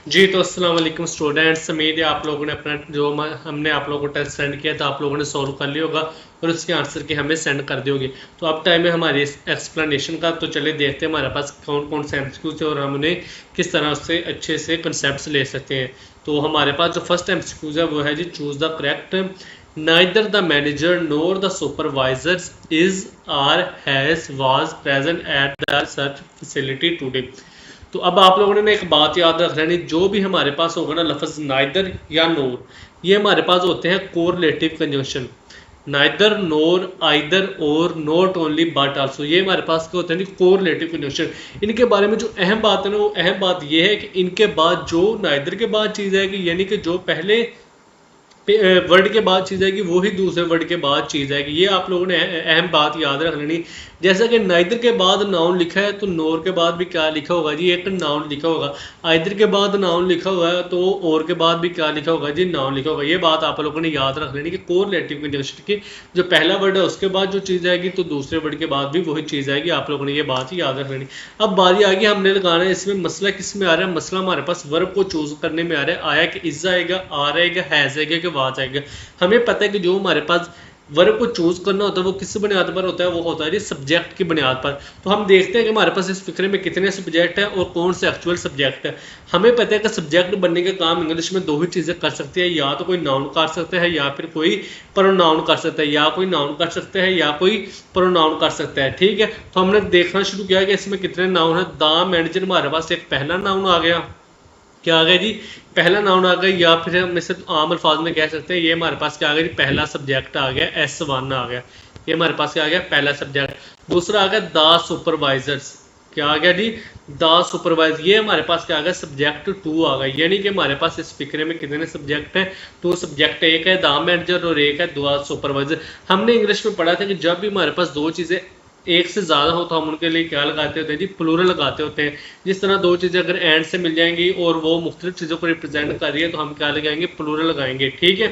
जी तो अस्सलाम वालेकुम स्टूडेंट्स। उम्मीद है आप लोगों ने अपना जो हमने आप लोगों को टेस्ट सेंड किया था आप लोगों ने सॉल्व कर लिया होगा और उसके आंसर की हमें सेंड कर दी होगी। तो अब टाइम है हमारी एक्सप्लेनेशन का। तो चलिए देखते हैं हमारे पास कौन कौन से एमसीक्यूज है और हम उन्हें किस तरह से अच्छे से कंसेप्ट ले सकते हैं। तो हमारे पास जो फर्स्ट एमसीक्यूज है वो है जी, choose the correct. Neither the manager nor the supervisor is are has was present at the search facility today. तो अब आप लोगों ने एक बात याद रख लेनी, जो भी हमारे पास होगा ना लफ्ज नाइदर या नोर, ये हमारे पास होते हैं कोरिलेटिव कंजंक्शन। नाइदर, नोर, आइदर और, नॉट ओनली बट आल्सो, ये हमारे पास क्या होते हैं कोरिलेटिव कंजंक्शन। इनके बारे में जो अहम बात है ना, वो अहम बात ये है कि इनके बाद जो नाइदर के बाद चीज़ आएगी, यानी कि जो पहले वर्ड के बाद चीज़ आएगी वही दूसरे वर्ड के बाद चीज़ आएगी। ये आप लोगों ने अहम बात याद रख लेनी। जैसा कि नाइदर के बाद नाउन लिखा है तो नोर के बाद भी क्या लिखा होगा जी, एक नाउन लिखा होगा। आइदर के बाद नाउन लिखा हुआ है तो और के बाद भी क्या लिखा होगा जी, नाउन लिखा होगा। ये बात आप लोगों ने याद रख लेनी कि कोरिलेटिव कंजंक्शन की जो पहला वर्ड है उसके बाद जो चीज़ आएगी तो दूसरे वर्ड के बाद भी वही चीज़ आएगी। आप लोगों ने ये बात ही याद रख लेनी। अब बारी आ गई, हमने लगाना है इसमें मसला किस में आ रहा है। मसला हमारे पास वर्ब को चूज करने में आ रहा है। आया कि इज आएगा, आर आएगा, हैज आएगा कि वाज आएगा। हमें पता है कि जो हमारे पास वर्ब को चूज करना होता है वो किस बुनियाद पर होता है, वो होता है जी सब्जेक्ट की बुनियाद पर। तो हम देखते हैं कि हमारे पास इस फिक्रे में कितने सब्जेक्ट हैं और कौन से एक्चुअल सब्जेक्ट है। हमें पता है कि सब्जेक्ट बनने का काम इंग्लिश में दो ही चीज़ें कर सकती है, या तो कोई नाउन कर सकता है या फिर कोई प्रोनाउन कर सकता है, या कोई नाउन कर सकता है या कोई प्रोनाउन कर सकता है। ठीक है, तो हमने देखना शुरू किया कि इसमें कितने नाउन है। द मैनेजर हमारे पास एक पहला नाउन आ गया। क्या आ गया जी, पहला नाउन आ गया, या फिर हम इसे आम अल्फाज में कह सकते हैं ये हमारे पास क्या आ गया जी, पहला सब्जेक्ट आ गया, S1 आ गया। ये हमारे पास क्या आ गया, पहला सब्जेक्ट। दूसरा आ गया द सुपरवाइजर्स। क्या आ गया जी, द सुपरवाइजर। ये हमारे पास क्या आ गया, सब्जेक्ट 2 आ गया। यानी कि हमारे पास इस फिक्रे में कितने सब्जेक्ट हैं, 2 सब्जेक्ट। एक है द मैनेजर और एक है द सुपरवाइजर। हमने इंग्लिश में पढ़ा था कि जब भी हमारे पास दो चीज़ें एक से ज़्यादा हो तो हम उनके लिए क्या लगाते होते हैं जी, प्लूरल लगाते होते हैं। जिस तरह दो चीज़ें अगर एंड से मिल जाएंगी और वो मुख्तलिफ चीज़ों को रिप्रेजेंट कर रही है तो हम क्या लगाएंगे, प्लूरल लगाएंगे। ठीक है,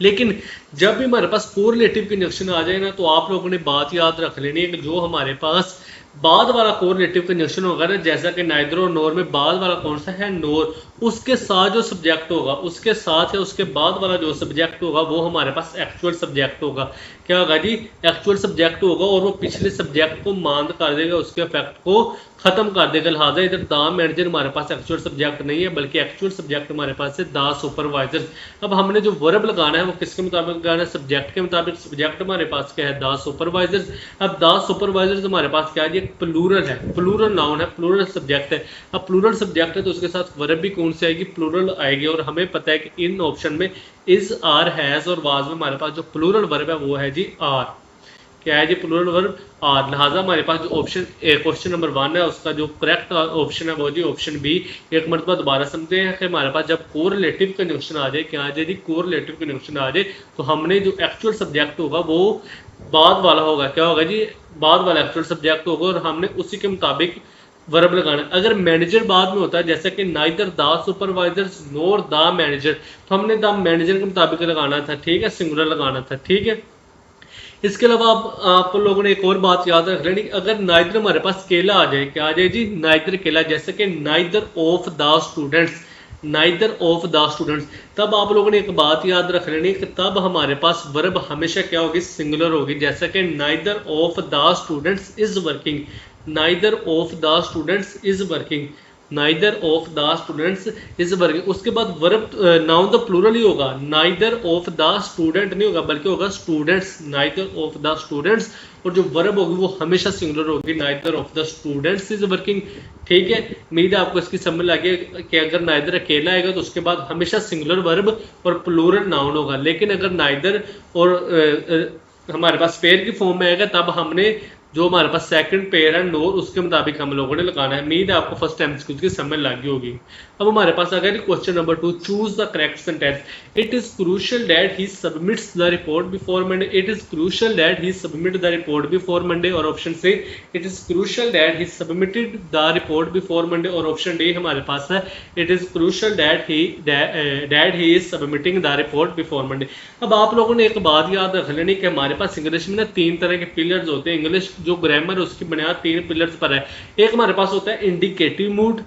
लेकिन जब भी हमारे पास कोरिलेटिव कंजंक्शन आ जाए ना, तो आप लोगों ने बात याद रख लेनी है कि जो हमारे पास बाद वाला कोरिलेटिव कंजंक्शन होगा ना, जैसा कि नाइदर और नोर में बाद वाला कौन सा है, नोर, उसके साथ जो सब्जेक्ट होगा, उसके साथ या उसके बाद वाला जो सब्जेक्ट होगा वो हमारे पास एक्चुअल सब्जेक्ट होगा। क्या होगा जी, एक्चुअल सब्जेक्ट होगा और वो पिछले सब्जेक्ट को मांद कर देगा, उसके इफेक्ट को खत्म कर देगा। लिहाजा इधर द मैनेजर हमारे पास एक्चुअल सब्जेक्ट नहीं है, बल्कि एक्चुअल सब्जेक्ट हमारे पास है द सुपरवाइजर। अब हमने जो वर्ब लगाना है वो किसके मुताबिक लगाना है, सब्जेक्ट के मुताबिक। सब्जेक्ट हमारे पास क्या है, द सुपरवाइजर। अब द सुपरवाइजर हमारे पास क्या है, प्लूरल है, प्लूरल नाउन है, प्लूरल सब्जेक्ट है। अब प्लूरल सब्जेक्ट है तो उसके साथ वर्ब भी कौन सी आएगी, प्लूरल आएगी। और हमें पता है कि इन ऑप्शन में इज, आर, हैज और वाज में हमारे पास जो प्लूरल वर्ब है वो है जी आर। क्या है जी, प्लूरल वर्ब आर। लिहाजा हमारे पास जो ऑप्शन क्वेश्चन नंबर 1 है उसका जो करेक्ट ऑप्शन है वो जी ऑप्शन बी। एक मरतबा दोबारा समझते हैं कि हमारे पास जब कोरिलेटिव कंजंक्शन आ जाए, क्या आ जाए जी, कोरिलेटिव कंजंक्शन आ जाए, तो हमने जो एक्चुअल सब्जेक्ट होगा वो बाद वाला होगा। क्या होगा जी, बाद वाला एक्चुअल सब्जेक्ट होगा और हमने उसी के मुताबिक वर्ब लगाना। अगर मैनेजर बाद में होता है, जैसे कि neither the supervisors NOR the manager, तो हमने द मैनेजर के मुताबिक लगाना था। ठीक है, सिंगुलर लगाना था। ठीक है, इसके अलावा आप लोगों ने एक और बात याद रख लेनी, अगर नाइदर हमारे पास केला आ जाए, क्या आ जाए जी, नाइदर केला। जैसे कि neither of the students, neither of the students, तब आप लोगों ने एक बात याद रख लेनी कि तब हमारे पास वर्ब हमेशा क्या होगी, सिंगुलर होगी। जैसे कि neither of the students is working, neither of the students is working, neither of the students is working. उसके बाद वर्ब नाउन तो प्लूरल ही होगा, नाइदर ऑफ द स्टूडेंट नहीं होगा बल्कि होगा students, neither of the students. और जो वर्ब होगी वो हमेशा सिंगुलर होगी, neither of the students is working. ठीक है, उम्मीद है आपको इसकी समझ लगी कि अगर नाइदर अकेला आएगा तो उसके बाद हमेशा सिंगुलर वर्ब और प्लूरल नाउन होगा। लेकिन अगर नाइदर और हमारे पास पेयर की फॉर्म में आएगा तब हमने जो हमारे पास सेकंड पेयर है नोर, उसके मुताबिक हम लोगों ने लगाना है। उम्मीद है आपको फर्स्ट एमसीक्यू की समझ लगी होगी। अब हमारे पास आ गया question number 2, choose the correct sentence. It is crucial that he submits the report before Monday. It is crucial that he submit the report before Monday. और ऑप्शन से it is crucial that he submitted the report before Monday. और option D हमारे पास है it is crucial that he is submitting the report before Monday. अब आप लोगों ने एक बात याद रख लेनी कि हमारे पास इंग्लिश में ना 3 तरह के पिलर्स होते हैं। इंग्लिश जो ग्रामर उसकी बुनियाद 3 पिलर्स पर है। एक हमारे पास होता है इंडिकेटिव मूड,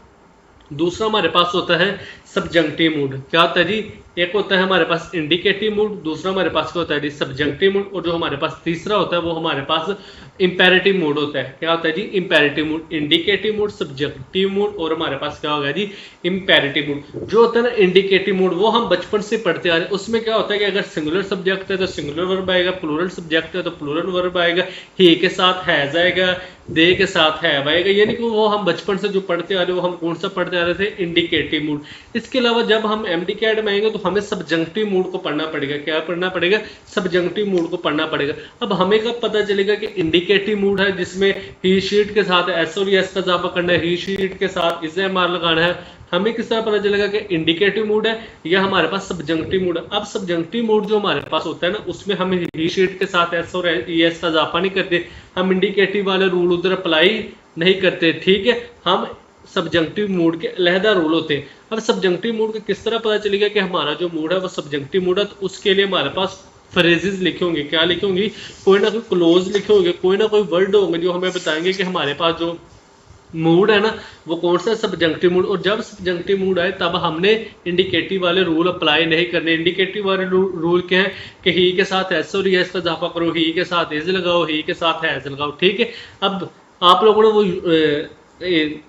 दूसरा हमारे पास होता है सब्जंक्टिव मूड। क्या होता है जी, एक होता है हमारे पास इंडिकेटिव मूड, दूसरा हमारे पास क्या होता है जी सब्जंक्टिव मूड, और जो हमारे पास तीसरा होता है वो हमारे पास इंपेरेटिव मूड होता है। क्या होता है जी imperative mood, indicative mood, subjunctive mood, और हमारे पास क्या होगा जी इंपेरेटिव मूड। जो होता है ना इंडिकेटिव मूड वो हम बचपन से पढ़ते आ रहे हैं। उसमें क्या होता है कि अगर सिंगुलर सब्जेक्ट है तो सिंगुलर वर्ब आएगा, प्लूरल सब्जेक्ट है तो प्लूरल वर्ब आएगा, ही के साथ हैज आएगा, दे के साथ हैव आएगा, यानी कि वो हम बचपन से जो पढ़ते आ रहे हो, हम कौन सा पढ़ते आ रहे थे इंडिकेटिव मूड। इसके अलावा जब हम एमडी-कैट में आएंगे तो हमें सब्जंक्टिव मूड को पढ़ना पड़ेगा। क्या पढ़ना पड़ेगा, सब्जंक्टिव मूड को पढ़ना पड़ेगा। अब हमें कब पता चलेगा कि इंडिकेटिव मूड है जिसमें ही शीट के साथ एस और एस का इजाफा करना है, ही शीट के साथ इसे मार लगाना है, हमें किस तरह पता चलेगा कि इंडिकेटिव मूड है या हमारे पास सब्जंक्टिव मूड है। अब सब्जंक्टिव मूड जो हमारे पास होता है ना उसमें हम ही शीट के साथ एस और एस का इजाफा नहीं करते, हम इंडिकेटिव वाले रूल उधर अप्लाई नहीं करते, ठीक है, हम सब्जंक्टिव मूड के अलहदा रूल होते हैं। अब सब्जंक्टिव मूड का किस तरह पता चलेगा कि हमारा जो मूड है वो सब्जंक्टिव मूड है, तो उसके लिए हमारे पास फ्रेजेस लिखे होंगे। क्या लिखे होंगे, कोई ना कोई क्लोज लिखे होंगे, कोई ना कोई वर्ड होंगे जो हमें बताएंगे कि हमारे पास जो मूड है ना वो कौन सा सब्जंक्टिव मूड। और जब सब्जंक्टिव मूड आए तब हमने इंडिकेटिव वाले रूल अप्लाई नहीं करने। इंडिकेटिव वाले रूल क्या है कि ही के साथ एस और एस का इजाफा करो, ही के साथ इज लगाओ, ही के साथ हैज लगाओ, ठीक है। अब आप लोगों ने वो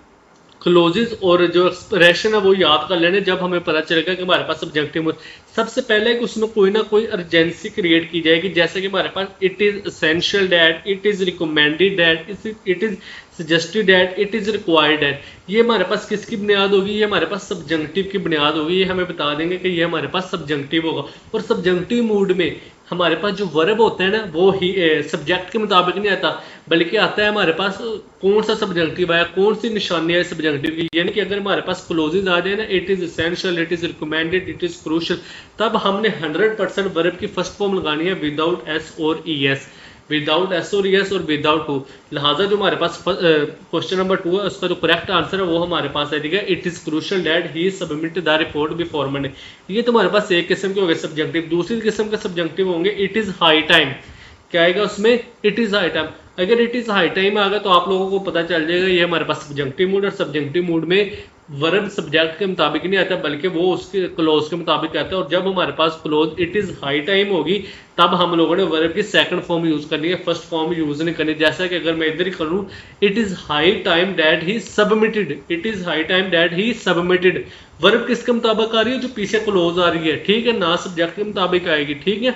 क्लोजेस और जो एक्सप्रेशन है वो याद कर लेने जब हमें पता चलेगा कि हमारे पास सब्जेक्टिव मूड। सबसे पहले कि उसमें कोई ना कोई अर्जेंसी क्रिएट की जाएगी, जैसे कि हमारे पास it is essential that, it is recommended that, it is suggested that, it is required that. ये हमारे पास किसकी बुनियाद होगी, ये हमारे पास सब्जंक्टिव की बुनियाद होगी। ये हमें बता देंगे कि ये हमारे पास सब्जंक्टिव होगा। और सब्जंक्टिव मूड में हमारे पास जो वर्ब होता है ना वो ही सब्जेक्ट के मुताबिक नहीं आता, बल्कि आता है हमारे पास कौन सा सब्जेक्टिव आया, कौन सी निशानी है सब्जेक्टिव की। यानी कि अगर हमारे पास क्लोजेज आ जाए ना, it is essential, it is recommended, it is crucial, तब हमने 100% वर्ब की फर्स्ट फॉर्म लगानी है विदाउट एस और ई एस, विदाउट एस और एस और विदाउट टू। लिहाजा जो हमारे पास क्वेश्चन नंबर 2 है उसका जो करेक्ट आंसर है वो हमारे पास आएगा it is crucial that he submit the report before Monday. ये तो हमारे पास एक किस्म के हो गए सब्जेक्टिव। दूसरी किस्म के सब्जेक्टिव होंगे इट इज हाई टाइम। क्या आएगा उसमें, इट इज हाई टाइम। अगर इट इज हाई टाइम आ गया तो आप लोगों को पता चल जाएगा ये हमारे पास सब्जेक्टिव मूड। और सब्जेक्टिव मूड में वर्ब सब्जेक्ट के मुताबिक नहीं आता बल्कि वो उसके क्लोज के मुताबिक आता है। और जब हमारे पास clause it is high time होगी तब हम लोगों ने वर्ब की सेकंड फॉर्म यूज करनी है, फर्स्ट फॉर्म यूज नहीं करनी। जैसा कि अगर मैं इधर ही करूं it is high time that he submitted, it is high time that he submitted, verb किसके मुताबिक आ रही है, जो पीछे क्लोज आ रही है, ठीक है, ना सब्जेक्ट के मुताबिक आएगी, ठीक है।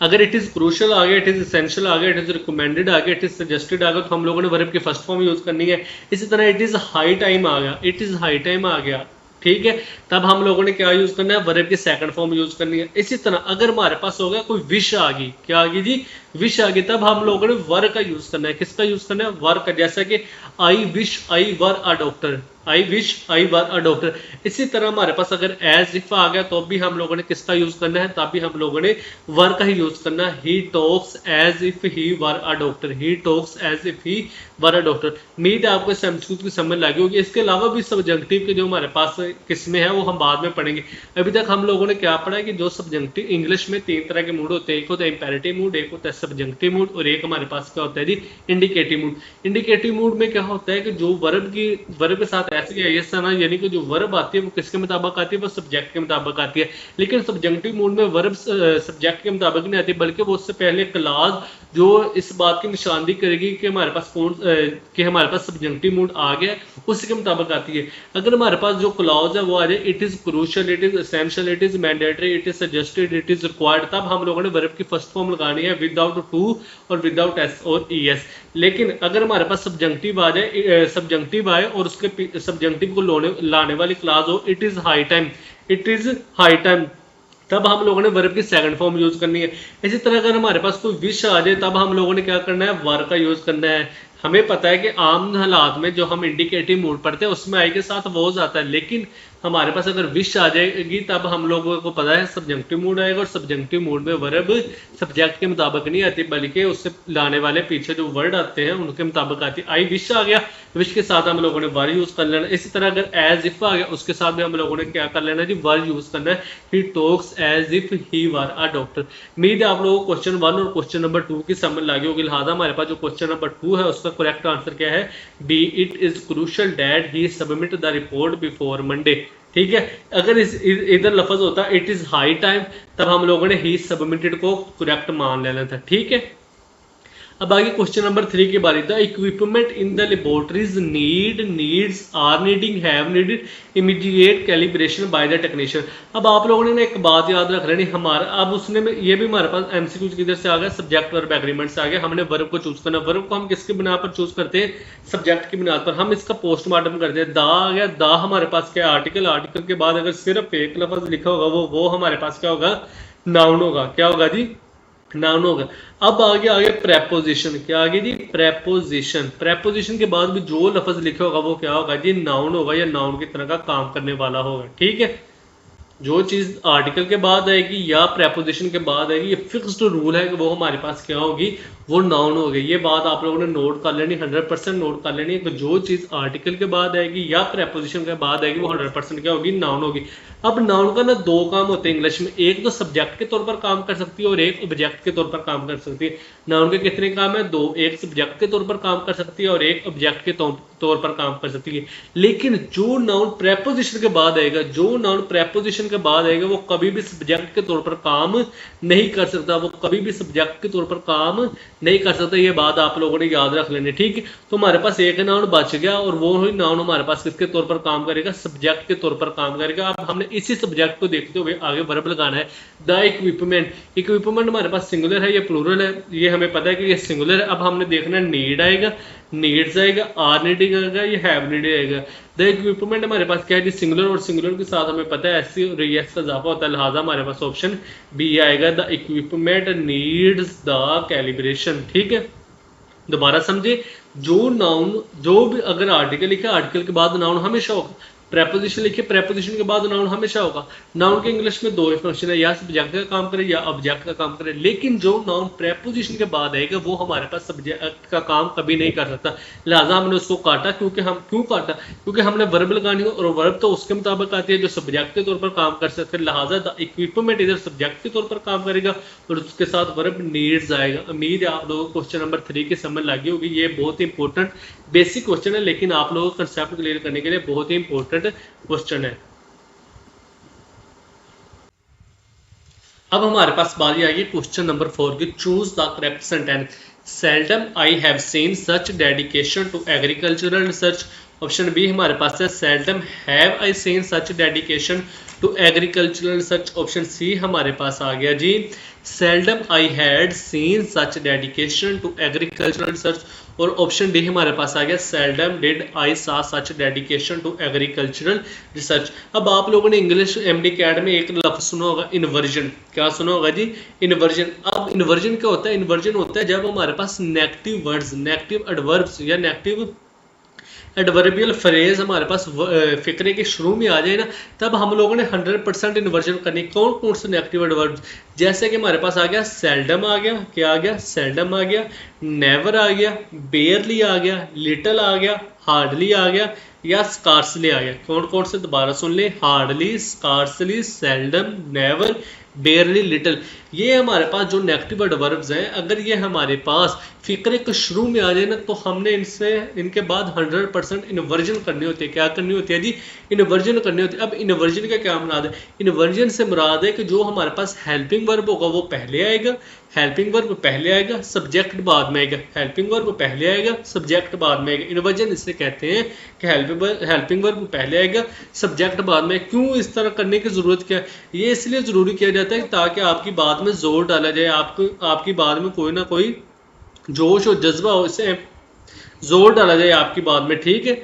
अगर इट इज क्रूशियल आ गया, इट इज एसेंशियल आ गया, इट इज रिकमेंडेड आ गया, इट इज सजेस्टेड आ गया, तो हम लोगों ने वर्ब की फर्स्ट फॉर्म यूज करनी है। इसी तरह इट इज हाई टाइम आ गया, इट इज हाई टाइम आ गया, ठीक है, तब हम लोगों ने क्या यूज करना है, वर्ब की सेकंड फॉर्म यूज करनी है। इसी तरह अगर हमारे पास हो गया कोई विश आ गई, क्या आ गई जी, विश आ गई, तब हम लोगों ने वर का यूज करना है। किसका यूज करना है, वर का। जैसा कि I wish I were a doctor, I wish I were a doctor. इसी तरह हमारे पास अगर एज इफ आ गया तो भी हम लोगों ने किसका यूज करना है, तब भी हम लोगों ने वर का ही यूज करना है। He talks as if he were a doctor, he talks as if he were a doctor. उम्मीद है आपको एमसीक्यू की समझ लगी होगी। इसके अलावा भी सब्जेक्टिव के जो हमारे पास किस्में हैं वो हम बाद में पढ़ेंगे। अभी तक हम लोगों ने क्या पढ़ा है कि जो सब्जेक्टिव इंग्लिश में 3 तरह के मूड होते हैं, एक होता है इंपेरेटिव मूड, एक होता है सब्जेक्टिव मूड, और एक हमारे पास क्या होता है जी इंडिकेटिव मूड। इंडिकेटिव मूड में क्या होता है कि जो वर्ब के साथ ऐसे यस आना, यानी कि जो वर्ब आती है वो किसके मुताबिक आती है, वो सब्जेक्ट के मुताबिक आती है। लेकिन सब्जेक्टिव मूड में वर्ब सब्जेक्ट के मुताबिक नहीं आती, बल्कि वो उससे पहले क्लास जो इस बात की निशानदी करेगी कि हमारे पास कि हमारे पास सब्जेक्टिव मूड आ गया, उसके मुताबिक आती है। अगर हमारे पास जो क्लॉज है वो आ जाए it is crucial, it is essential, it is mandatory, it is suggested, it is required, तब हम लोगों ने वर्ब की फर्स्ट फॉर्म लगानी है विदाउट टू और विदाउट एस और ई एस। लेकिन अगर हमारे पास सब्जेक्टिव आ जाए, सब्जेक्टिव आए और उसके सब्जेक्टिव को लाने वाली क्लास हो it is high time, it is high time, तब हम लोगों ने वर्ब की सेकंड फॉर्म यूज करनी है। इसी तरह अगर हमारे पास कोई विश आ जाए तब हम लोगों ने क्या करना है, वर का यूज करना है। हमें पता है कि आम हालात में जो हम इंडिकेटिव मूड पढ़ते हैं उसमें आई के साथ वोज आता है, लेकिन हमारे पास अगर विश आ जाएगी तब हम लोगों को पता है सब्जेक्टिव मूड आएगा। और सब्जेक्टिव मूड में वर्ब सब्जेक्ट के मुताबिक नहीं आती बल्कि उससे लाने वाले पीछे जो वर्ड आते हैं उनके मुताबिक आती है। आई विश आ गया, विश के साथ हम लोगों ने वर यूज कर लेना। इसी तरह अगर एज इफ आ गया उसके साथ भी हम लोगों ने क्या कर लेना जी, वर यूज करना है। He talks as if he were a doctor. उम्मीद है आप लोगों को क्वेश्चन 1 और क्वेश्चन नंबर 2 की समझ लगी होगी। लिहाजा हमारे पास जो क्वेश्चन नंबर 2 है उसका उसका करेक्ट आंसर क्या है, B, it is crucial that he submit the report before Monday. ठीक है, अगर इधर लफ्ज होता इट इज हाई टाइम, तब हम लोगों ने ही सबमिटेड को करेक्ट मान लेना था। ठीक है, अब आगे क्वेश्चन नंबर 3 की बारी। The equipment in the laboratories needs are needing have needed immediate calibration by the technician. अब आप लोगों ने एक बात याद रख लेनी, हमारा अब उसने में ये भी हमारे पास एमसीक्यू किधर से आ गया, सब्जेक्ट वर्ब एग्रीमेंट से आ गया। हमने वर्ब को चूज करना, वर्ब को हम किसकी बिना पर चूज करते हैं, सब्जेक्ट की बिना पर। हम इसका पोस्टमार्टम करते हैं। दा आ गया, दा हमारे पास क्या आर्टिकल, आर्टिकल के बाद अगर सिर्फ एक लफ्ज लिखा होगा वो हमारे पास क्या होगा, नाउन होगा। क्या होगा जी, नाउन होगा। अब आगे प्रेपोजिशन, क्या आगे जी, प्रेपोजिशन। प्रेपोजिशन के बाद भी जो लफ्ज लिखा होगा वो क्या होगा जी, नाउन होगा या नाउन की तरह का काम करने वाला होगा। ठीक है, जो चीज आर्टिकल के बाद आएगी या प्रेपोजिशन के बाद आएगी, ये फिक्स्ड रूल है कि वो हमारे पास क्या होगी, वो नाउन होगी। ये बात आप लोगों ने नोट कर लेनी, 100% नोट कर लेनी है कि जो चीज आर्टिकल के बाद आएगी या प्रेपोजिशन के बाद आएगी वो 100% क्या होगी, नाउन होगी। अब नाउन का ना दो काम होते हैं इंग्लिश में, एक तो सब्जेक्ट के तौर पर काम कर सकती है और एक ऑब्जेक्ट के तौर पर काम कर सकती है। नाउन के कितने काम है, दो, एक सब्जेक्ट के तौर पर काम कर सकती है और एक ऑब्जेक्ट के तौर पर काम कर सकती है। लेकिन जो नाउन प्रेपोजिशन के बाद आएगा, जो नाउन प्रेपोजिशन के बाद आएगा वो कभी भी सब्जेक्ट के तौर पर काम नहीं कर सकता, वो कभी भी सब्जेक्ट के तौर पर काम नहीं कर सकता। ये बात आप लोगों ने याद रख लेनी। ठीक है, तो हमारे पास एक नाउन बच गया और वो ही नाउन हमारे पास किसके तौर पर काम करेगा, सब्जेक्ट के तौर पर काम करेगा। अब हमने इसी सब्जेक्ट को देखते हुए आगे वर्ब लगाना है। द इक्विपमेंट, इक्विपमेंट हमारे पास सिंगुलर है या प्लूरल है, ये हमें पता है कि ये सिंगुलर है। अब हमने देखना नीड आएगा, नीड्स आएगा, आर नीडिंग आएगा, ये हैव नीडेड आएगा। द इक्विपमेंट हमारे पास क्या है, सिंगुलर, और सिंगुलर के साथ हमें पता है एस और एस का इजाफा होता है, लिहाजा हमारे पास ऑप्शन बी आएगा, the equipment needs the calibration. ठीक है, दोबारा समझे, जो नाउन, जो भी अगर आर्टिकल लिखा, आर्टिकल के बाद नाउन हमेशा होगा। प्रेपोजिशन लिखिए, प्रेपोजिशन के बाद नाउन हमेशा होगा। नाउन के इंग्लिश में दो ही फंक्शन है, या सब्जेक्ट का काम करे या ऑब्जेक्ट का काम करे। लेकिन जो नाउन प्रेपोजिशन के बाद आएगा वो हमारे पास सब्जेक्ट का काम कभी नहीं कर सकता, लिहाजा हमने उसको काटा। क्योंकि हम क्यों काटा, क्योंकि हमने वर्ब लगानी हो और वर्ब तो उसके मुताबिक आती है जो सब्जेक्ट के तौर पर काम कर सकते हैं। लिहाजा द इक्विपमेंट इधर सब्जेक्ट के तौर पर काम करेगा और उसके साथ वर्ब नीड्स आएगा। उम्मीद है आप लोगों को क्वेश्चन नंबर 3 की समझ लगी होगी। ये बहुत ही इंपॉर्टेंट बेसिक क्वेश्चन है, लेकिन आप लोगों को कंसेप्ट क्लियर करने के लिए बहुत ही इंपॉर्टेंट क्वेश्चन है। अब हमारे पास बारी आई है क्वेश्चन नंबर 4 की, choose the correct sentence. Seldom I have seen such dedication to agricultural research. Option B हमारे पास है, seldom have I seen such dedication to agricultural research. Option C हमारे पास आ गया जी, seldom I had seen such dedication to agricultural research. और option D हमारे पास आ गया, seldom did I saw such dedication to agricultural research. अब आप लोगों ने इंग्लिश एमडी कैड में एक लफ्ज सुना होगा, इन्वर्जन। क्या सुना होगा जी, इन्वर्जन। अब इन्वर्जन क्या होता है, इन्वर्जन होता है जब हमारे पास नेगेटिव वर्ड्स, नेगेटिव एडवर्ब्स या नेगेटिव एडवर्बियल फ्रेज हमारे पास फिक्रे के शुरू में आ जाए ना, तब हम लोगों ने 100% इन्वर्जन करनी। कौन कौन से नेगेटिव एडवर्ब्स, जैसे कि हमारे पास आ गया सेल्डम आ गया, क्या आ गया, सेल्डम आ गया, नेवर आ गया, बेयरली आ गया, लिटिल आ गया, हार्डली आ गया या स्कार्सली आ गया। कौन कौन से, दोबारा सुन ले, hardly, scarcely, seldom, never, बेयरली, little. ये हमारे पास जो नेगेटिव एडवर्ब्स हैं, अगर ये हमारे पास फिक्रे के शुरू में आ जाए ना, तो हमने इनके बाद 100% इन्वर्जन करनी होती है। क्या करनी होती है जी, इन्वर्जन करनी होती है। अब इन्वर्जन का क्या मुराद है, इन्वर्जन से मुराद है कि जो हमारे पास हेल्पिंग वर्ब होगा वो पहले आएगा, हेल्पिंग वर्ब पहले आएगा, सब्जेक्ट बाद में आएगा। हेल्पिंग वर्ब पहले आएगा, सब्जेक्ट बाद में आएगा। इन्वर्जन इससे कहते हैं कि हेल्पिंग वर्ब पहले आएगा, सब्जेक्ट बाद में। क्यों इस तरह करने की जरूरत क्या है, ये इसलिए जरूरी किया जाता है ताकि आपकी बात में जोर डाला जाए, आपकी बात में कोई ना कोई जोश और जज्बा हो, इससे जोर डाला जाए आपकी बात में। ठीक है,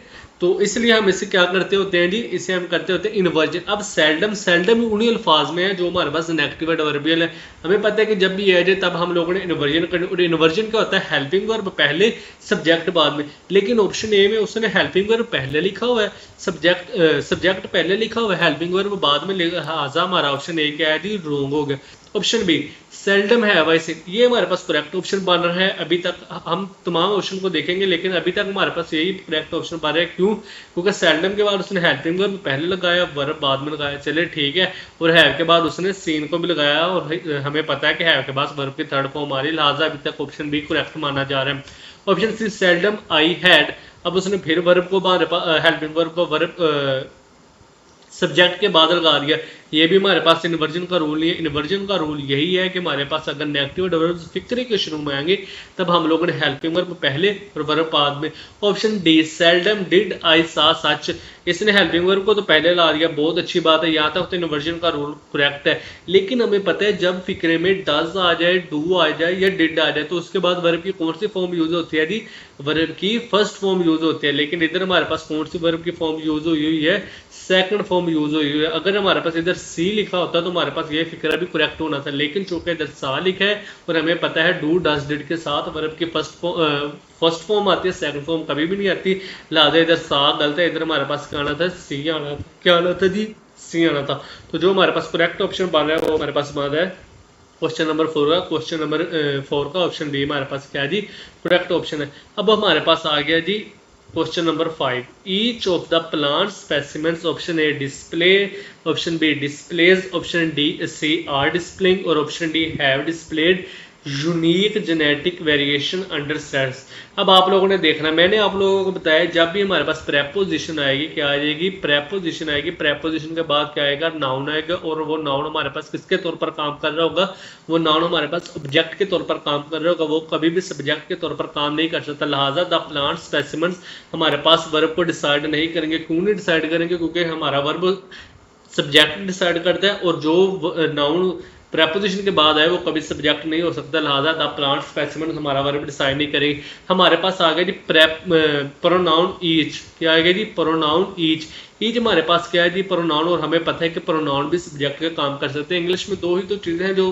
तो इसलिए हम इसे क्या करते होते हैं जी, इसे हम करते होते हैं इन्वर्जन। अब सेल्डम, सेल्डम उन्हीं अल्फाज में है जो हमारे पास नेगेटिव एडवर्बियल है। हमें पता है कि जब भी आ जाए तब हम लोगों ने इन्वर्जन करनी। और इन्वर्जन क्या होता है, हेल्पिंग वर्ब पहले, सब्जेक्ट बाद में। लेकिन ऑप्शन ए में उसने हेल्पिंग वर्ब पहले लिखा हुआ है, सब्जेक्ट पहले लिखा हुआ है, हेल्पिंग वर्ब बाद में। लिहाजा हमारा ऑप्शन ए क्या है जी, रॉन्ग हो गया। ऑप्शन बी, सेल्डम है वैसे, ये हमारे पास करेक्ट ऑप्शन बन रहा है। अभी तक हम तमाम ऑप्शन को देखेंगे, लेकिन अभी तक हमारे पास यही करेक्ट ऑप्शन बन रहा है। क्यों, क्योंकि सेल्डम के बाद उसने हेल्पिंग वर्ब पहले लगाया, वर्ब बाद में लगाया। चले ठीक है, और हैव के बाद उसने सीन को भी लगाया, और हमें पता है कि हैव के बाद वर्ब की थर्ड फॉर्म आ रही है। लिहाजा अभी तक ऑप्शन बी करेक्ट माना जा रहा है। Option C seldom I had, अब उसने फिर वर्ब को हेल्पिंग वर्ब को वर्ब सब्जेक्ट के बाद लगा दिया। ये भी हमारे पास इन्वर्जन का रूल नहीं है। इन्वर्जन का रूल यही है कि हमारे पास अगर नेगेटिव एडवर्ब्स फिक्रे के शुरू में आएंगे तब हम लोगों ने हेल्पिंग वर्ब पहले और वर्ब बाद में। Option D seldom did I saw सच, इसने हेल्पिंग वर्ब को तो पहले ला दिया, बहुत अच्छी बात है, यहाँ तक तो इन्वर्जन का रूल करेक्ट है। लेकिन हमें पता है जब फिक्रे में डज आ जाए, डू आ जाए या डिड आ जाए तो उसके बाद वर्ब की कौन सी फॉर्म यूज होती है जी, वर्ब की फर्स्ट फॉर्म यूज होती है। लेकिन इधर हमारे पास कौन सी वर्ब की फॉर्म यूज हुई है, सेकंड फॉर्म यूज हुई है। अगर हमारे पास इधर सी लिखा होता तो हमारे पास ये फिक्रा भी करेक्ट होना था, लेकिन चूंकि इधर सा लिखा है और हमें पता है डू डज डिड के साथ वर्ब की फर्स्ट फॉर्म आती है, सेकंड फॉर्म कभी भी नहीं आती, लिहाजा इधर सा गलत है। इधर हमारे पास क्या आना था, सी आना था। क्या आना था जी, सी आना था। तो जो हमारे पास करेक्ट ऑप्शन बन रहा है वो हमारे पास बन रहा है क्वेश्चन नंबर 4 का, क्वेश्चन नंबर 4 का ऑप्शन डी हमारे पास क्या है जी, करेक्ट ऑप्शन है। अब हमारे पास आ गया जी question number 5, each of the plant specimens, option A display, option B displays, option D C are displaying और option D have displayed unique genetic variation under stress. अब आप लोगों ने देखना, मैंने आप लोगों को बताया जब भी हमारे पास प्रेपोजिशन आएगी, क्या आ जाएगी, प्रेपोजिशन आएगी, प्रेपोजिशन के बाद क्या आएगा, नाउन आएगा, और वो नाउन हमारे पास किसके तौर पर काम कर रहा होगा, वो नाउन हमारे पास ऑब्जेक्ट के तौर पर काम कर रहा होगा, वो कभी भी सब्जेक्ट के तौर पर काम नहीं कर सकता। लिहाजा द प्लांट स्पेसिमेंस हमारे पास वर्ब को डिसाइड नहीं करेंगे। क्यों नहीं डिसाइड करेंगे, क्योंकि हमारा वर्ब सब्जेक्ट डिसाइड करता है और जो नाउन प्रेपोजिशन के बाद है वो कभी सब्जेक्ट नहीं हो सकता। लिहाजा द प्लांट स्पेसिमेन हमारा वर्ब डिसाइड नहीं करेगी। हमारे पास आ गया जी प्रोनाउन ईच, क्या आ गया जी, प्रोनाउन ईच। ईच हमारे पास क्या है जी, प्रोनाउन, और हमें पता है कि प्रोनाउन भी सब्जेक्ट का काम कर सकते हैं। इंग्लिश में दो ही तो चीज़ें हैं जो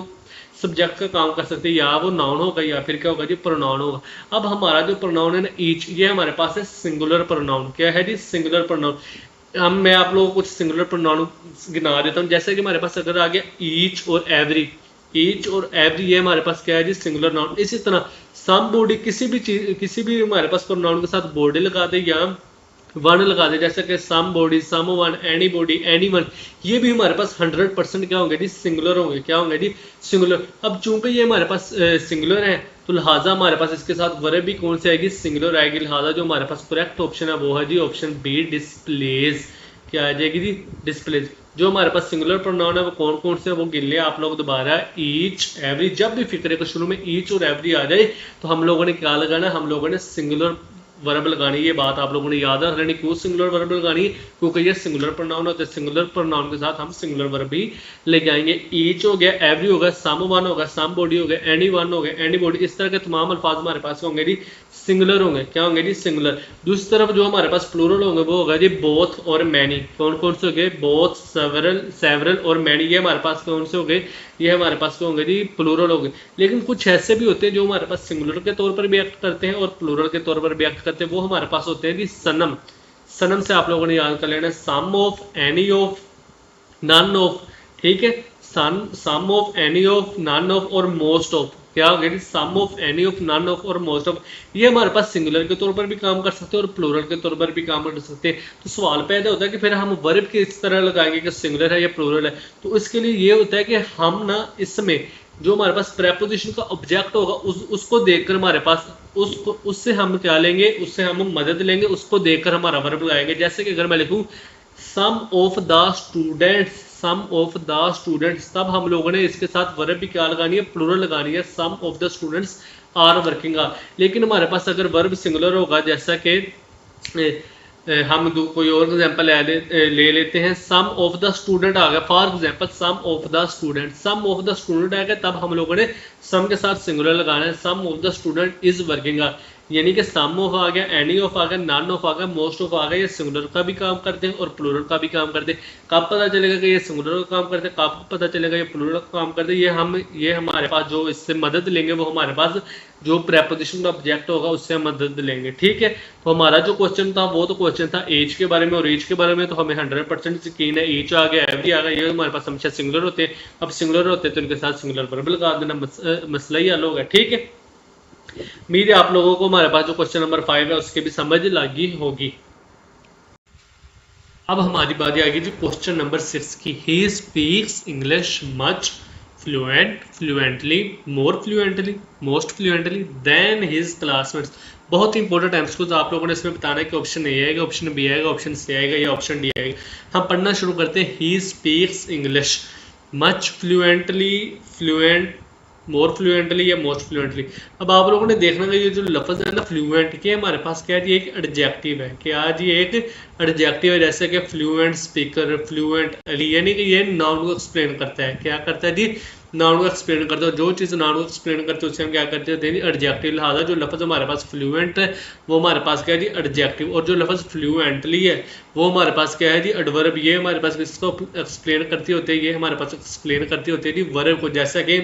सब्जेक्ट का काम कर सकते हैं, या वो नाउन होगा या फिर क्या होगा जी, प्रोनाउन होगा। अब हमारा जो प्रोनाउन है ना ईच, ये हमारे पास है सिंगुलर प्रोनाउन। क्या है जी, सिंगुलर प्रोनाउन। मैं आप लोगों को कुछ सिंगुलर प्रोनाउन गिना देता हूँ। जैसे कि हमारे पास अगर आ गया ईच और एवरी, ईच और एवरी, ये हमारे पास क्या है जी, सिंगुलर नाउन। इसी तरह सम बॉडी, किसी भी चीज, किसी भी हमारे पास प्रोनाउन के साथ बॉडी लगा दे या वन लगा दे, जैसे कि somebody, someone, anybody, anyone, ये भी हमारे पास 100% क्या होंगे जी, सिंगुलर होंगे। क्या होंगे जी, सिंगुलर। अब चूंकि ये हमारे पास सिंगुलर है तो लिहाजा हमारे पास इसके साथ वर्ब भी कौन सी आएगी, सिंगुलर आएगी। लिहाजा जो हमारे पास करेक्ट ऑप्शन है वो है जी ऑप्शन बी डिस्प्लेज। क्या आ जाएगी जी, डिस्प्लेज। जो हमारे पास सिंगुलर प्रोनाउन है वो कौन कौन से, वो गिन लिया आप लोग दोबारा, ईच, एवरी। जब भी फिक्रे के शुरू में ईच और एवरी आ जाए तो हम लोगों ने क्या लगाना, हम लोगों ने सिंगुलर वर्ब लगानी। ये बात आप लोगों ने याद रखनी। क्यों सिंगुलर वर्ब लगानी है, क्योंकि ये सिंगुलर प्रोनाउन होते हैं। सिंगुलर प्रोनाउन के साथ हम सिंगुलर वर्ब भी ले जाएंगे। ईच हो गया, एवरी हो गया, सम वन होगा, सम बॉडी हो गया, एनी वन हो गया, एनी बॉडी। इस तरह के तमाम अल्फाज हमारे पास होंगे जी सिंगुलर होंगे। क्या होंगे जी, सिंगुलर। दूसरी तरफ जो हमारे पास प्लूरल होंगे वो होगा जी बोथ और मैनी। कौन कौन से हो गए, बोथ, सेवरल और मैनी। ये हमारे पास कौन से हो गए, ये हमारे पास होंगे जी प्लूरल हो गए। लेकिन कुछ ऐसे भी होते हैं जो हमारे पास सिंगुलर के तौर पर भी एक्ट करते हैं और प्लूरल के तौर पर भी एक्ट करते हैं। वो हमारे पास होते हैं जी सनम। सनम से आप लोगों ने याद कर लेना, some of, any of, none of. ठीक है, some of, any of, none of और मोस्ट ऑफ। क्या हो गया, some of, any of, none of और मोस्ट ऑफ। ये हमारे पास सिंगुलर के तौर पर भी काम कर सकते हैं और प्लूरल के तौर पर भी काम कर सकते हैं। तो सवाल पैदा होता है कि फिर हम वर्ब किस तरह लगाएंगे कि सिंगुलर है या प्लूरल है। तो इसके लिए ये होता है कि हम ना इसमें जो हमारे पास प्रेपोजिशन का ऑब्जेक्ट होगा उसको देखकर हमारे पास उससे हम क्या लेंगे, उससे हम मदद लेंगे, उसको देखकर हमारा वर्ब लगाएंगे। जैसे कि अगर मैं लिखूं some of the students, some of the students, तब हम लोगों ने इसके साथ वर्ब भी क्या लगानी है, प्लूरल लगानी है। Some of the students are working are. लेकिन हमारे पास अगर वर्ब सिंगुलर होगा, जैसा कि हम कोई और एग्जांपल ले लेते हैं, सम ऑफ द स्टूडेंट आ गया, for example some of the student, some of the student आएगा, तब हम लोगों ने सम के साथ सिंगुलर लगाना है। Some of the student is working are, यानी कि सम ऑफ आ गया, एनी ऑफ आ गया, नन ऑफ आ गया, मोस्ट ऑफ आ गया। ये सिंगुलर का भी काम करते हैं और प्लूरल का भी काम करते हैं। कब पता चलेगा कि ये सिंगुलर का काम करते हैं, कब पता चलेगा ये प्लूरल का काम करते हैं, ये हमारे पास जो इससे मदद लेंगे वो हमारे पास जो प्रेपोजिशन का ऑब्जेक्ट होगा उससे हम मदद लेंगे। ठीक है, तो हमारा जो क्वेश्चन था वो तो क्वेश्चन था एज के बारे में, और एज के बारे में तो हमें 100% यकीन है। एज आ गया, एवरी आ गया, ये हमारे पास हमेशा सिंगुलर होते हैं। अब सिंगुलर होते हैं तो इनके साथ सिंगुलर वर्ब लगा देना, मसला ही हल होगा। ठीक है, उम्मीद है आप लोगों को हमारे पास जो क्वेश्चन नंबर 5 है उसके भी समझ लगी होगी। अब हमारी बात आ गई जी क्वेश्चन नंबर 6 की। He speaks English much fluent, fluently, more fluently, most fluently than his classmates. बहुत ही इंपॉर्टेंट एमसीक्यूज आप लोगों ने इसमें बताना है कि ऑप्शन ए आएगा, ऑप्शन बी आएगा, ऑप्शन सी आएगा या ऑप्शन डी आएगा। हम पढ़ना शुरू करते हैं। ही speaks English much fluently, fluent, मोर फ्लुएंटली या मोस्ट फ्लुएंटली। अब आप लोगों ने देखना है ये जो लफ्ज़ है ना फ्लुएंट के, हमारे पास क्या है, ये एक एडजेक्टिव है। क्या आज ये एक एडजेक्टिव है, जैसे कि फ्लुएंट स्पीकर, फ्लुएंट अली, यानी कि ये नाउन को एक्सप्लेन करता है। क्या करता है जी, नाउन को एक्सप्लेन करते हो। जो चीज़ नाउन को एक्सप्लेन करते हो उसे हम क्या करते हैं, एडजेक्टिव। लिहाजा जो लफ्ज़ हमारे पास फ्लुएंट है वो हमारे पास क्या है जी, एडजेक्टिव। और जो लफ्ज़ फ्लुएंटली है वो हमारे पास क्या है जी, एडवर्ब। ये हमारे पास किसको एक्सप्लेन करती होते हैं, ये हमारे पास एक्सप्लेन करती होती है जी वर्ब को। जैसा कि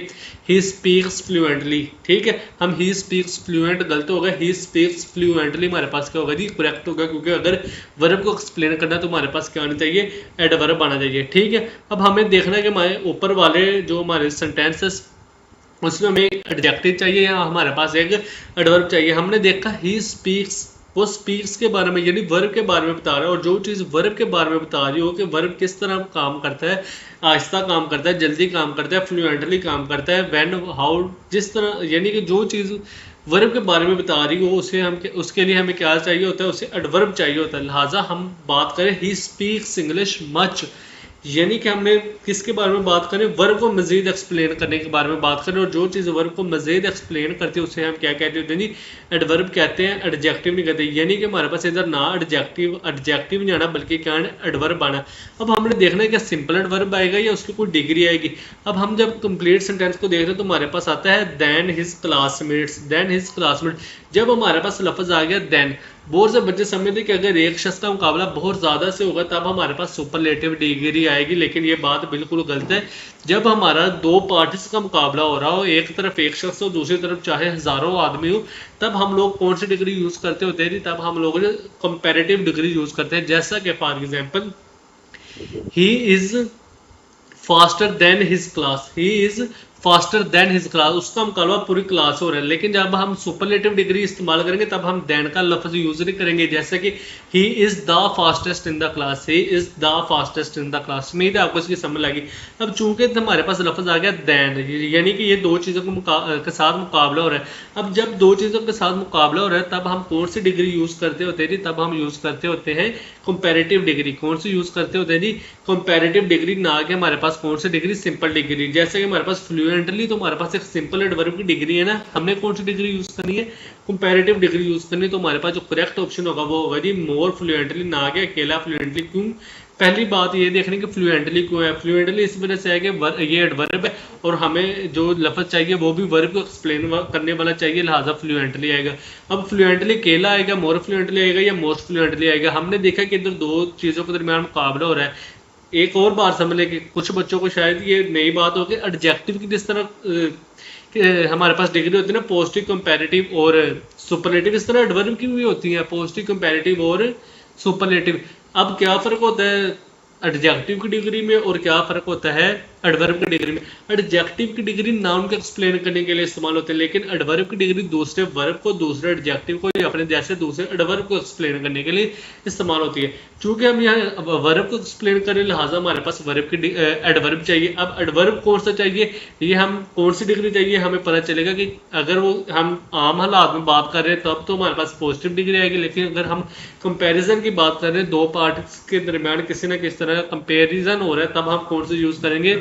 ही स्पीक्स फ्लुएंटली, ठीक है, हम ही स्पीक्स फ्लुएंट गलत होगा, ही स्पीक्स फ्लुएंटली हमारे पास क्या होगा जी, करेक्ट होगा। क्योंकि अगर वर्ब को एक्सप्लेन करना है तो हमारे पास क्या आना चाहिए, एडवर्ब आना चाहिए, ठीक है। अब हमें देखना है कि हमारे ऊपर वाले जो हमारे सेंटेंसेस उसमें हमें एडजेक्टिव चाहिए या हमारे पास एक एडवर्ब चाहिए। हमने देखा ही स्पीक्स, वो स्पीक्स के बारे में यानी वर्ब के बारे में बता रहा है। और जो चीज़ वर्ब के बारे में बता रही हो कि वर्ब किस तरह काम करता है, आहिस्ता काम करता है, जल्दी काम करता है, फ्लुएंटली काम करता है, व्हेन, हाउ, जिस तरह, यानी कि जो चीज़ वर्ब के बारे में बता रही हो उसे हम, उसके लिए हमें क्या चाहिए होता है, उसे एडवर्ब चाहिए होता है। लिहाजा हम बात करें ही स्पीक्स इंग्लिश मच, यानी कि हमने किसके बारे में बात करें, वर्ब को मजीद एक्सप्लेन करने के बारे में बात करें। और जो चीज़ वर्ब को मजीद एक्सप्लेन करती है उसे हम क्या कहते हैं जी, एडवर्ब कहते हैं, एडजेक्टिव नहीं कहते। यानी कि हमारे पास इधर ना एडजेक्टिव नहीं आना बल्कि क्या है, एडवर्ब आना। अब हमने देखना है कि सिंपल एडवर्ब आएगा या उसकी कोई डिग्री आएगी। अब हम जब कंप्लीट सेंटेंस को देख रहे हैं तो हमारे पास आता है than his classmates, than his classmates. जब हमारे पास लफ्ज़ आ गया देन, बहुत से बच्चे समझते कि अगर एक शख्स का मुकाबला बहुत ज़्यादा से होगा तब हमारे पास सुपरलेटिव डिग्री आएगी, लेकिन ये बात बिल्कुल गलत है। जब हमारा दो पार्टीज का मुकाबला हो रहा हो, एक तरफ एक शख्स हो, दूसरी तरफ चाहे हज़ारों आदमी हो, तब हम लोग कौन सी डिग्री यूज़ करते होते हैं, तब हम लोग कंपैरेटिव डिग्री यूज़ करते हैं। जैसा कि for example he is faster than his class, he is faster than his class, उसका मुकाबला पूरी क्लास हो रहा है। लेकिन जब हम सुपरलेटिव डिग्री इस्तेमाल करेंगे तब हम देन का लफ्ज़ यूज़ नहीं करेंगे। जैसे कि he is the fastest in the class, he is the fastest in the class. उम्मीद है आपको इसकी समझ लगी। अब चूंकि हमारे पास लफ्ज़ आ गया देन, यानी कि ये दो चीज़ों के साथ मुकाबला हो रहा है। अब जब दो चीज़ों के साथ मुकाबला हो रहा है तब हम कौन सी डिग्री यूज़ करते होते हैं जी, तब हम यूज़ करते होते हैं कंपैरेटिव डिग्री। कौन सी यूज़ करते होते हैं जी, कंपैरेटिव डिग्री, ना कि हमारे पास कौन सी डिग्री, सिंपल डिग्री। जैसे कि हमारे पास फ्लुएंटली तो हमारे पास एक सिंपल एडवर्ब की डिग्री है ना, हमने कौन सी डिग्री यूज़ करनी है, कंपैरेटिव डिग्री यूज़ करनी है। तो हमारे पास जो करेक्ट ऑप्शन होगा वो होगा जी मोर फ्लुएंटली, ना कि अकेला फ्लुएंटली। क्यों, पहली बात ये देखने की फ्लुएंटली क्यों है। फ्लुएंटली इस वजह से है कि ये एडवर्ब है और हमें जो लफ्ज़ चाहिए वो भी वर्ब को एक्सप्लेन करने वाला चाहिए, लिहाजा फ्लुएंटली आएगा। अब फ्लुएंटली अकेला आएगा, मोर फ्लुएंटली आएगा या मोस्ट फ्लुएंटली आएगा। हमने देखा कि इधर दो चीज़ों के दरमियान मुकाबला हो रहा है। एक और बात समझ लें कि कुछ बच्चों को शायद ये नई बात हो कि एडजेक्टिव की जिस तरह हमारे पास डिग्री होती है ना, पॉजिटिव, कंपैरेटिव और सुपरलेटिव, इस तरह एडवर्ब की भी होती है, पॉजिटिव, कंपैरेटिव और सुपरलेटिव। अब क्या फ़र्क होता है एडजेक्टिव की डिग्री में और क्या फ़र्क होता है एडवर्ब की डिग्री में। एडजेक्टिव की डिग्री नाउन को एक्सप्लेन करने के लिए इस्तेमाल होते हैं, लेकिन एडवर्ब की डिग्री दूसरे वर्ब को, दूसरे एडजेक्टिव को या अपने जैसे दूसरे एडवर्ब को एक्सप्लेन करने के लिए इस्तेमाल होती है। चूंकि हम यहाँ वर्ब को एक्सप्लेन करें लिहाजा हमारे पास वर्ब की एडवर्ब चाहिए। अब एडवर्ब कौन सा चाहिए, ये हम कौन सी डिग्री चाहिए, हमें पता चलेगा कि अगर वो हम आम हालात में बात कर रहे हैं तब तो हमारे पास पॉजिटिव डिग्री आएगी। लेकिन अगर हम कंपैरिजन की बात कर रहे हैं, दो पार्ट्स के दरमियान किसी न किसी तरह कंपैरिजन हो रहा है, तब हम कौन सी यूज़ करेंगे,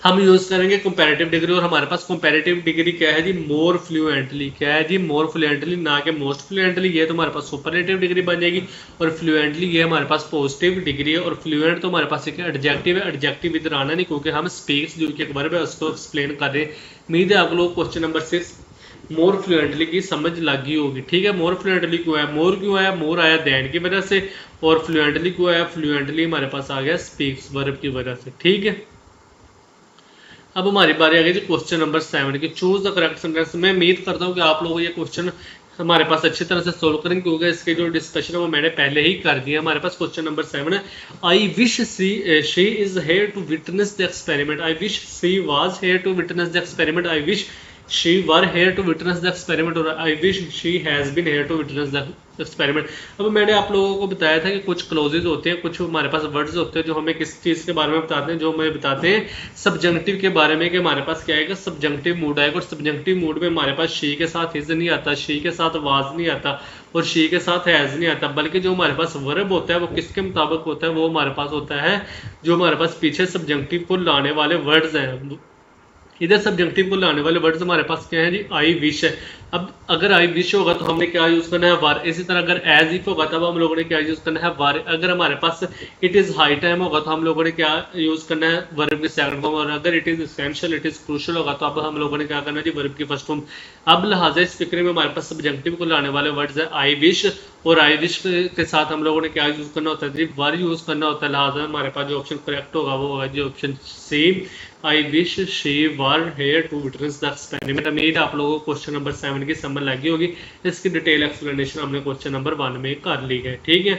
हम यूज़ करेंगे कंपैरेटिव डिग्री। और हमारे पास कंपैरेटिव डिग्री क्या है जी, मोर फ्लुएंटली। क्या है जी, मोर फ्लुएंटली, ना कि मोस्ट फ्लुएंटली। ये तो हमारे पास सुपरलेटिव डिग्री बन जाएगी और फ्लुएंटली ये हमारे पास पॉजिटिव डिग्री है। और फ्लुएंट तो हमारे पास एक एडजेक्टिव है, एडजेक्टिव इधर आना नहीं क्योंकि हम स्पीक्स जो कि एक वर्ब है उसको एक्सप्लेन कर रहे हैं। उम्मीद है आप लोग क्वेश्चन नंबर 6 मोर फ्लुएंटली की समझ लगी होगी। ठीक है, मोर फ्लुएंटली क्यों आया, मोर क्यों आया, मोर आया देन की वजह से। और फ्लुएंटली क्यों आया, फ्लुएंटली हमारे पास आ गया स्पीक्स वर्ब की वजह से। ठीक है, अब हमारी बारी आ गई थी क्वेश्चन नंबर 7 की, चूज द करेक्ट सेंटेंस। मैं उम्मीद करता हूँ कि आप लोग ये क्वेश्चन हमारे पास अच्छी तरह से सोल्व करेंगे क्योंकि इसके जो डिस्कशन है वो मैंने पहले ही कर दिया। हमारे पास क्वेश्चन नंबर 7 है, I wish she is here to witness the experiment. I wish she was here to witness the experiment. I wish she were here to witness the experiment और I wish she has been here to witness the experiment. अब मैंने आप लोगों को बताया था कि कुछ क्लोजेज होते हैं, कुछ हमारे पास वर्ड्स होते हैं जो हमें किस चीज़ के बारे में बताते हैं, जो हमें बताते हैं सब्जंक्टिव के बारे में, कि हमारे पास क्या आएगा, सब्जंक्टिव मूड आएगा। और सब्जंक्टिव मूड में हमारे पास शी के साथ इज नहीं आता, शी के साथ वाज नहीं आता और शी के साथ हैज़ नहीं आता, बल्कि जो हमारे पास वर्ब होता है वो किसके मुताबिक होता है, वो हमारे पास होता है जो हमारे पास पीछे सब्जंक्टिव को लाने वाले वर्ड्स हैं। इधर सब्जेक्टिव को लाने वाले वर्ड्स हमारे पास क्या है जी, आई विश है। अब अगर आई विश होगा तो हमने क्या यूज करना है, वार। इसी तरह अगर एज इफ होगा तब हम लोगों ने क्या यूज करना है, वार। अगर हमारे पास इट इज हाई टाइम होगा तो हम लोगों ने क्या यूज करना है, वर्ब की सेकंड फॉर्म। और अगर it is essential, it is crucial होगा तो अब हम लोगों ने क्या करना है जी, वर्ब की फर्स्ट फॉर्म। अब लिहाजा इस फिक्रे में हमारे पास सब्जेक्टिव को लाने वाले वर्ड्स है आई विश, और आई विश के साथ हम लोगों ने क्या यूज करना होता है जी, वर यूज करना होता है। लिहाजा हमारे पास जो ऑप्शन करेक्ट होगा वो होगा जी option C, I wish she were here to witness the experiment. उम्मीद आप लोगों को क्वेश्चन नंबर 7 की समझ लगी होगी। इसकी डिटेल एक्सप्लेनेशन हमने क्वेश्चन नंबर 1 में कर ली है। ठीक है।